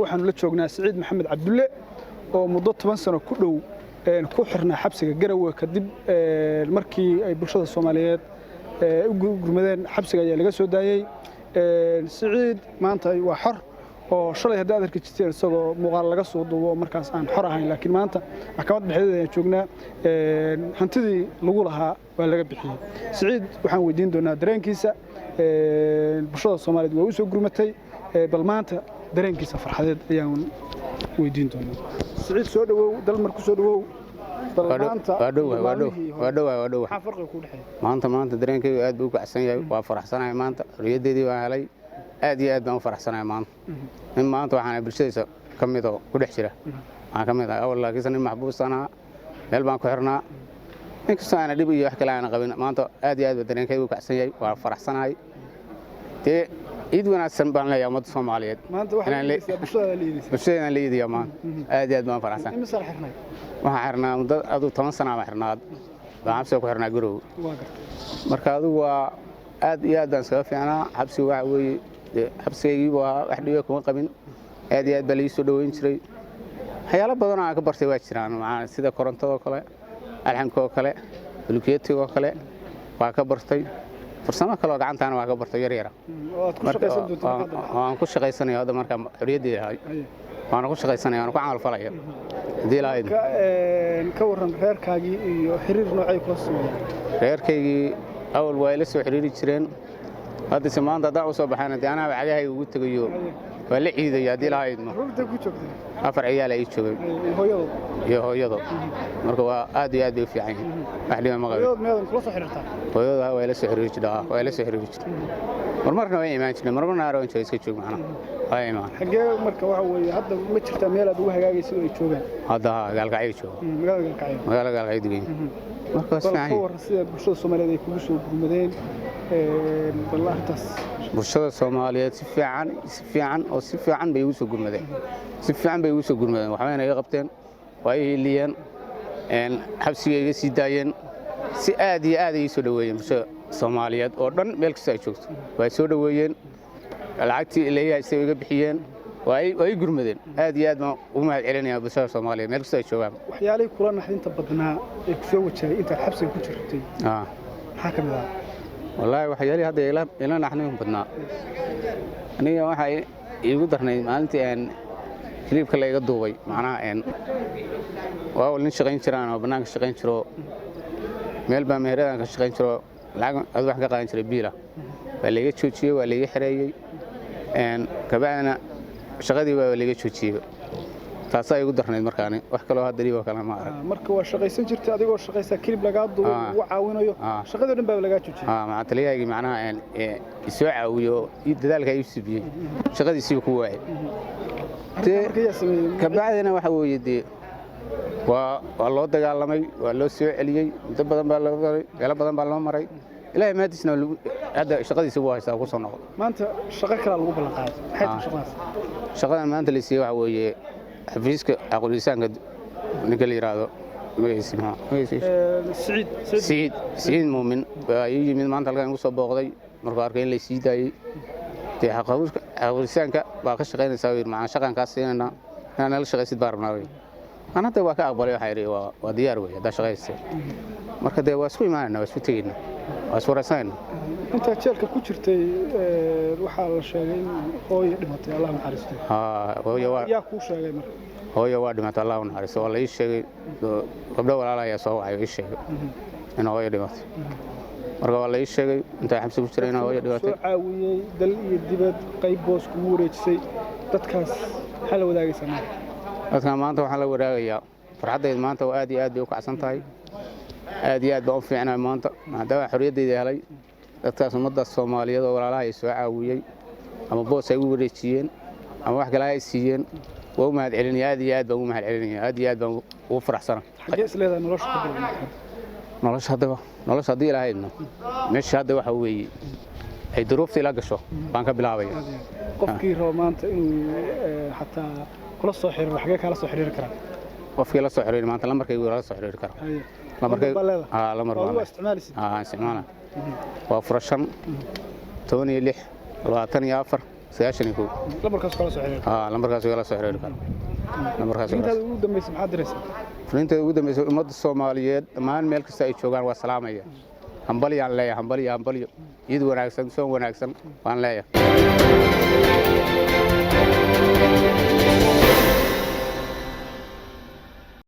waxaan la joognaa Saciid Maxamed Cabdulle oo muddo 10 sano ku dhow ku xirnaa xabsiga Garowe kadib markii ay bulshada Soomaaliyeed u gurmadeen xabsiga ayaa laga soo daayay Saciid maanta waa xor oo shalay hadda aad arkayteen isagoo muuqaal laga soo duubo markaas aan xor ahayn laakiin maanta maxkamad dhexdeeda ayaan joognaa hantidii lagu lahaa waa laga bixiyay Saciid waxaan weydiin doonaa dareenkiisa bulshada Soomaaliyeed waa u soo gurmatay bal maanta dareenkiisa farxadeed ayaan weydiin doonaa Saciid soo dhawow dalmar ku soo dhawow maanta dareenkaygu aad buu u kacsan yahay waa faraxsanahay maanta xorriyadeedii baan helay aad iyo aad baan u faraxsanahay maanta in maanta waxaan bulshadiisa ka mid oo ku dhex jira waxaan ka mid ahay awal laakiin nin maxbuus ahaa meel baan ku xirnaa inkastoo aan dhib iyo wax kale aan qabin maanta aad iyo aad baan dareenkaygu u kacsan yahay waa faraxsanahay dee عيد وناسن بان ليا مد Soomaaliyeed maanta waxaan leeyahay bulshada leeyahay maanta aad iyo aad baan faraxsan imisa xirnay waxaan xirnaa muddo aad 10 sano ma xirnaa baan xabsiga ku xirnaa Garowe marka adigu waa aad iyo aad baan soo fiicnaa xabsiga waxa weeye xabsigii waa wax dhiyo kuma qabin aad iyo aad baa liisoo dhaweyn jiray waxyaalo badan oo aan ka bartay waa jiraan sida korontada kale alxamka kale bulkeetiga kale waa ka bartay farsamo kale oo gacantaana waa ka bartay yar waan ku shaqaysanayaa hadda marka xorriyadeeda ahay waan ku shaqaysanayaa waan ku camal falayaa hadii ilaahay ka waran reerkaagii iyo xiriir noocay ku soo reerkaygii awal waa ila soo xiriiri jireen hadda maanta haddaan u soo baxaan anaa wacagahay ugu tagayo waa la ciiday hadii ilaahay rugta ku joogtay afar ciyaal ay joogay hooyado marka waa aad iyo aad u fiican wax dhima ma qabo meedan kula soo xiriirtaa hooyada waa ila soo xiriiri jirtay marmarna way imaan jireen marmarna aan joogay iska joog macna waa imaan xagee marka waxa weeye hadda ma jirta meel aad ugu hagaagaysid oo ay joogaan hadda gaalkacay joogo magaalada gaalkacay degan marka fiican war sida bulshada Soomaaliyeed ay kugu soo gurmadeen wallaahtaas bulshada Soomaaliyeed si fiican bay ugu soo gurmadeen waxayna iga qabteen waa ay hiliyeen xabsiga iga sii daayeen si aad iyo aad ay soo dhaweeyeen bulshada Soomaaliyeed oo dhan meel kasta ay joogto way soo dhaweeyeen lacagtii ilaahay ay iga bixiyeen way gurmadeen aad iyo aad ma ugu mahad celinayaa bulshada Soomaaliyeed meel kasta ay joogaan waxyaalay kula naxdinta badnaa ee ku soo wajahay inta xabsiga ku jirtay maxaa ka mid ah والله waxyaali hadda ila naxnin badnaa aniga waxa iigu darnay maalintii aan hilibka la iga duubay macnaha waa nin shaqayn jiraan oo banaanka shaqayn jiro meel baa meeradan ka shaqayn jiro lacag aad wax ka qaadan jiray biila waa la iga joojiyay waa la iga xireeyay kabacdina shaqadii waa la iga joojiyay taas ay ugu darnayd markaan wax kale oo hadda dhibo kale ma arag marka waa shaqaysan jirtay adigoo shaqaysa kilib laga duubo oo caawinayo shaqada dhan baa laga joojiyay ma taliyaygi macnaha isoo caawiyo dadaalka ay sibiyay shaqadiisii ku waayay kabacdina waxa weeye waa loo dagaalamay waa loo soo celiyay inta badan baa loo maray meelo badan baa loo maray ilaahay maadisna hadda shaqadiisa waa haysta ku soo noqdo maanta shaqo kale lagu ballan qaaday maxay tahay shaqadaas shaqadan maanta la siiyay waxa weeye xafiiska aqoonsiga ninka la yiraahdo Saciid Muumin waa yimid maanta halkan ugu soo booqday markuu arkay in la sii daayay aqoonsiga baa ka shaqaynaysaa macna shaqankaas siinayna inaan la shaqaysid baa rabnaa أنا هذا واقع أقبله حيري وديار ويا ده شغال سي مركز ده واسوي معنا واسوي تجينا واسوي رسائل أنت تشارك كوتشرتي روح على شيء هو يدمت الله محرسته هو يا كوشة جمر هو يواد دمت الله محرسته والله إيش شيء قبله ولا لا يسوى إيش شيء أنا هو يدمت مركز والله إيش شيء أنت حمس كوتشرينا هو يدمت عاوية دل يدبت قيب بوس كوريج شيء تتكاس حلو وذاك سنة dadka maanta waxa la waraagaya farxadeed maanta oo aad iyo aad bay u kacsan tahay aad iyo aad baan u fiicnaa maanta maadaama xorriyadeeda helay dadkaas ummadda Soomaaliyeed oo walaalaha ay soo caawiyay ama boos ay u wareejiyeen ama wax kale ay siiyeen waa u mahad celinaya aad iyo aad baan u mahad celinaya aad iyo aad baan ugu faraxsanahay xagee isleedahay nolosha hadii ilaahayna meesha hadda waxa weeye ay duruufta ila gasho baan ka bilaabaya qofkii rabo maanta inuu xataa kula soo xiriir xagee kala soo xiriiri karaan qofkii la soo xiriir maanta lambarkaygu la soo xiriiri karo lambarkaygu lambar waa isticmaalaysid isticmaala waa furashan 16 24 91 lambarkaas kala soo xiriir lambarkaas la soo xiriiri karo lambarkaas inta ugu dambeysay maxaad diraysaa fariinta ugu dambeysay ummadda Soomaaliyeed dhammaan meel kasta ay joogaan waa salaamaya hambaliyaan leeyahay hambaliyo iyad wanaagsan soo wanaagsan waan leeyahay